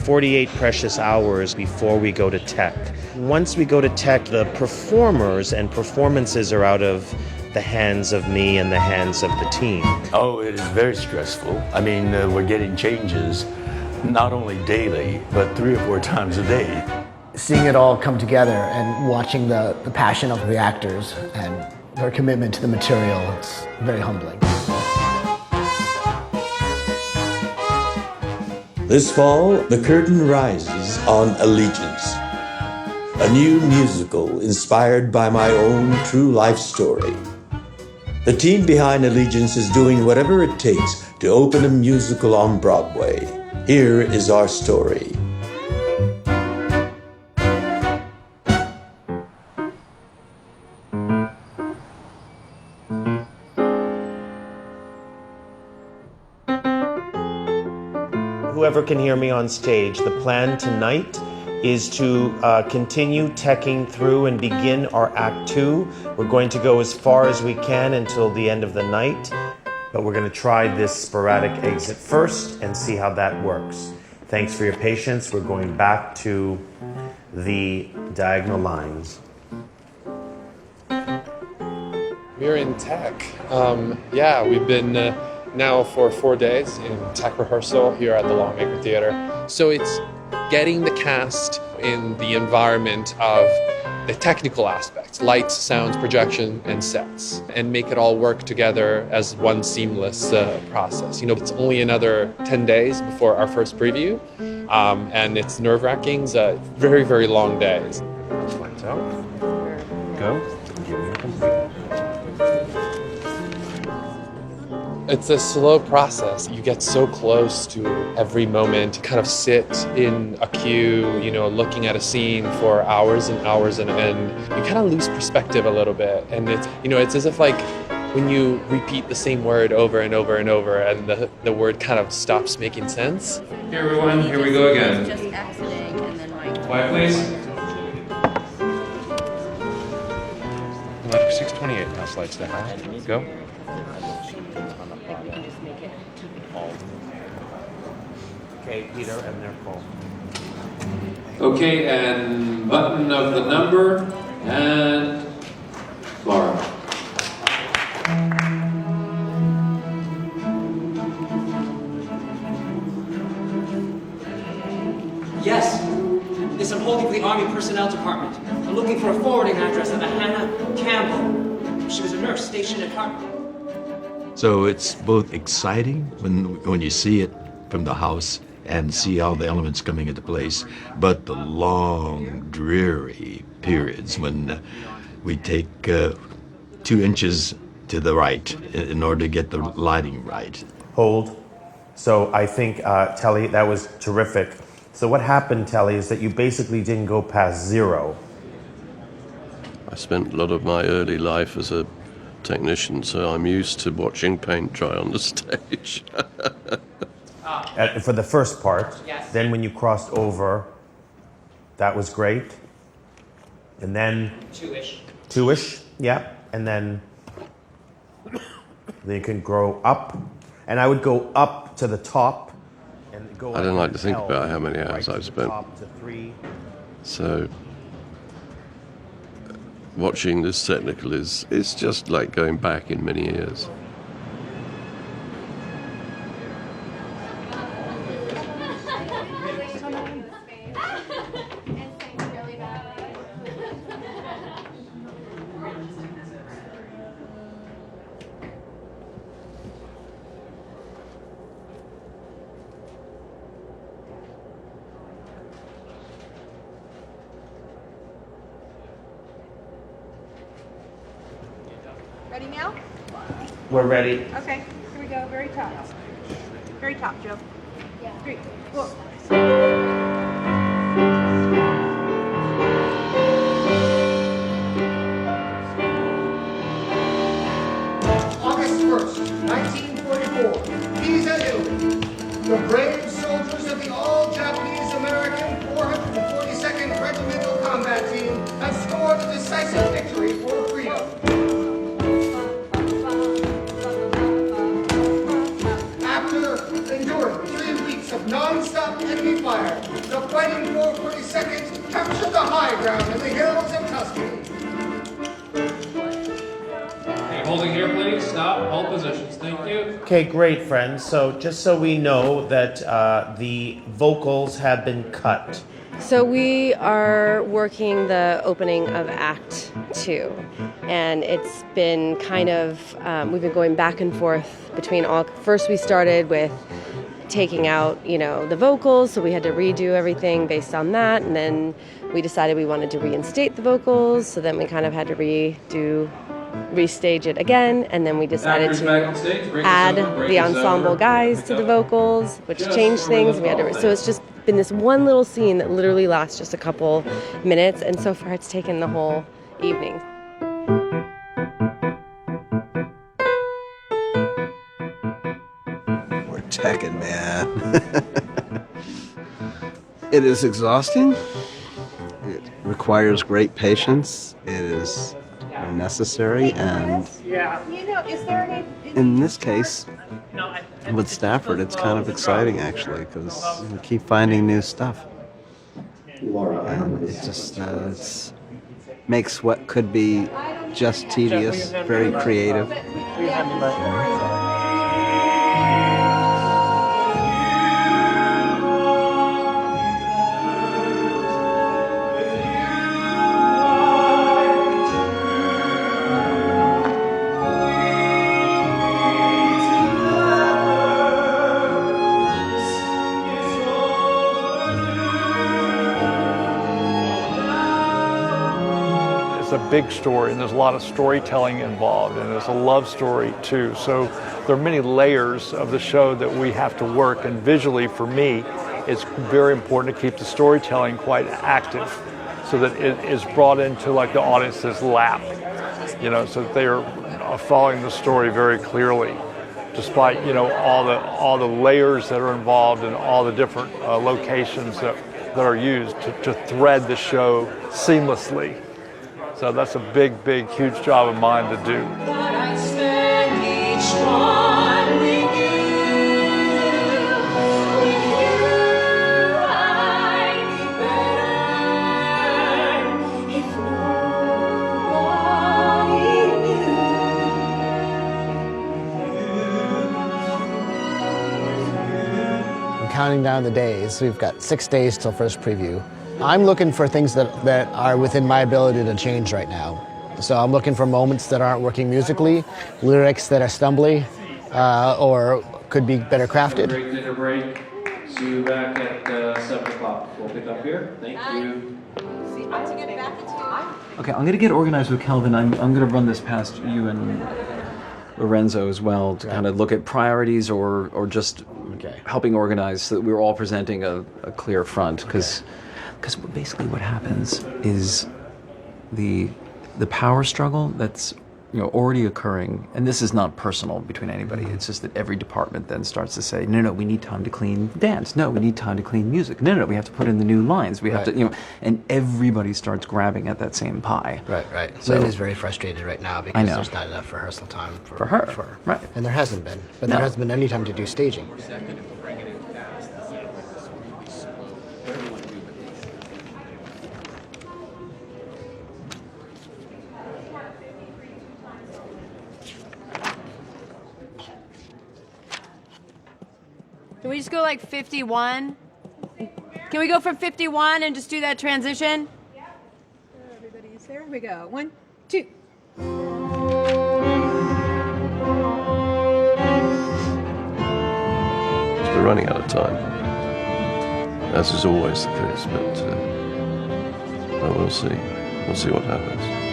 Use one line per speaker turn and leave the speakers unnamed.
48 precious hours before we go to tech. Once we go to tech, the performers and performances are out of the hands of me and the hands of the team.
Oh, it is very stressful. I mean, we're getting changes not only daily, but 3 or 4 times a day.
Seeing it all come together and watching the passion of the actors and their commitment to the material, it's very humbling.
This fall, the curtain rises on Allegiance, a new musical inspired by my own true life story. The team behind Allegiance is doing whatever it takes to open a musical on Broadway. Here is our story.
Whoever can hear me on stage, the plan tonight is to continue teching through and begin our Act 2. We're going to go as far as we can until the end of the night, but we're going to try this sporadic exit first and see how that works. Thanks for your patience. We're going back to the diagonal lines.
We're in tech. Yeah, we've been now for 4 days in tech rehearsal here at the Longacre Theatre. So it's getting the cast in the environment of the technical aspects, lights, sounds, projection, and sets, and make it all work together as one seamless process. You know, it's only another 10 days before our first preview, and it's nerve-wracking. It's very, very long days.
Lights out. Go. Give me a complete.
It's a slow process. You get so close to every moment. You kind of sit in a queue, you know, looking at a scene for hours and hours, and you kind of lose perspective a little bit. And it's, you know, it's as if like when you repeat the same word over and over and over, and the word kind of stops making sense.
Hey everyone, here we go again.
Just exiting and then like...
Quiet, please.
Like 628, now slides down. Go.
Okay, Peter, and they're full.
Okay, and button of the number, and Laura.
Yes, yes, I'm holding for the Army Personnel Department. I'm looking for a forwarding address of a Hannah Campbell. She was a nurse stationed at Hartford.
So it's both exciting when you see it from the house and see all the elements coming into place, but the long, dreary periods when we take 2 inches to the right in order to get the lighting right.
Hold. So I think, Telly, that was terrific. So what happened, Telly, is that you basically didn't go past 0.
I spent a lot of my early life as a technician, so I'm used to watching paint dry on the stage.
For the first part.
Yes.
Then when you crossed over, that was great. And then...
2-ish.
2-ish, yeah. And then you can grow up. And I would go up to the top. And go
I don't like to think
L,
about how many hours
right
I've
to the
spent.
top to 3.
So watching this technical is just like going back in many years.
Ready now?
We're ready.
Okay, here we go. Very top. Very top, Joe. Yeah. 3, 4.
August 1st, 1944. Pisa, Italy. The brave soldiers of the all-Japanese American 442nd Regimental Combat Team have scored a decisive victory for freedom. After enduring 3 weeks weeks of non-stop enemy fire, the fighting 442nd captured the high ground in the hills of Tuscany.
Okay, holding here, please. Stop. Hold positions. Thank you.
Okay, great, friends. So just so we know that the vocals have been cut.
So we are working the opening of Act 2, and it's been kind of, we've been going back and forth between all, first we started with taking out, the vocals, so we had to redo everything based on that, and then we decided we wanted to reinstate the vocals, so then we kind of had to restage it again, and then we decided to add the ensemble guys to the vocals, which changed things. So it's just been this one little scene that literally lasts just a couple minutes, and so far it's taken the whole evening.
We're teching, man. It is exhausting. It requires great patience. It is necessary, and in this case, with Stafford, it's kind of exciting actually, because we keep finding new stuff. And it just makes what could be just tedious very creative.
It's a big story, and there's a lot of storytelling involved, and it's a love story too. So there are many layers of the show that we have to work, and visually for me, it's very important to keep the storytelling quite active so that it is brought into like the audience's lap, so that they are following the story very clearly, despite, all the layers that are involved and all the different locations that are used to thread the show seamlessly. So that's a big, huge job of mine to do.
I'm counting down the days. We've got 6 days till first preview. I'm looking for things that are within my ability to change right now. So I'm looking for moments that aren't working musically, lyrics that are stumbly, or could be better crafted.
Dinner break. See you back at 7 o'clock. We'll pick up here. Thank you.
Okay, I'm gonna get organized with Kelvin. I'm gonna run this past you and Lorenzo as well to kind of look at priorities or just helping organize so that we're all presenting a clear front, because basically what happens is the power struggle that's already occurring, and this is not personal between anybody, it's just that every department then starts to say, no, we need time to clean dance, no, we need time to clean music, no, we have to put in the new lines, we have to, and everybody starts grabbing at that same pie.
Right.
So
Lynn is very frustrated right now because there's not enough rehearsal time for
her. Right.
And there hasn't been, but there hasn't been any time to do staging.
Can we just go like 51? Can we go from 51 and just do that transition?
Yeah. Everybody's there. Here we go. 1, 2.
We're running out of time, as is always the case, but we'll see. We'll see what happens.